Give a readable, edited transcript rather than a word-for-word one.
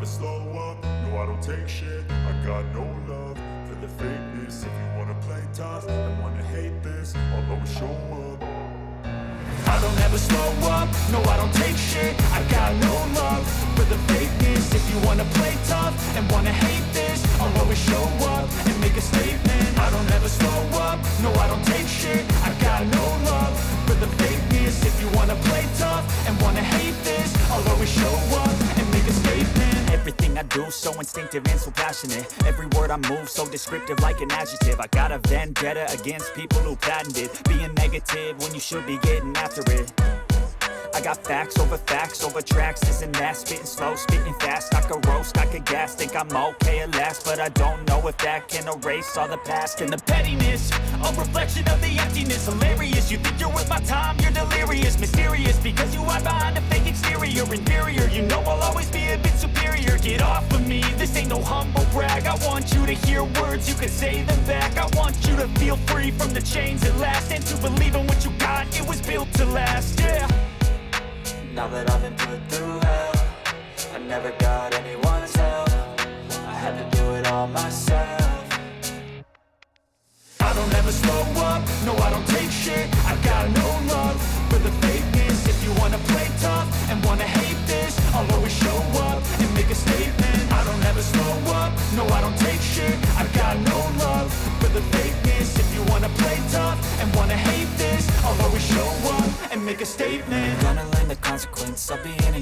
slow up, no I don't take shit. I got no love for the fakeness. If you wanna play tough and wanna hate this, I'll always show up. I don't ever slow up, no I don't take shit. I got no love for the fakeness. If you wanna play tough and wanna hate this, I'll always show up and make a statement. I don't ever slow up, no I don't take shit. I got no love for the fakeness. If you wanna play tough and wanna hate this, I'll always show up and make a statement. Everything I do so instinctive and so passionate. Every word I move so descriptive like an adjective. I got a vendetta against people who patented being negative when you should be getting after it. I got facts over tracks, this and that. Spitting slow, spitting fast, I could roast, I could gas. Think I'm okay at last, but I don't know if that can erase all the past. And the pettiness, a reflection of the emptiness. Hilarious, you think you're worth my time, you're delirious. Mysterious, because you hide behind a fake exterior. Inferior, you know I'll always be a bit superior. Get off of me, this ain't no humble brag. I want you to hear words, you can say them back. I want you to feel free from the chains at last, and to believe in what you got, it was built to last, yeah. Now that I've been put through hell, I never got anyone's help. I had to do it all myself. I don't ever slow up, no I don't take shit. I got no love for the fakeness. If you wanna play tough and wanna hate this, I'll always show up and make a statement. I don't ever slow up, no I don't take shit. I got no love for the fakeness. If you wanna play tough and wanna hate this, I'll always show up and make a statement. Gonna learn the consequence of being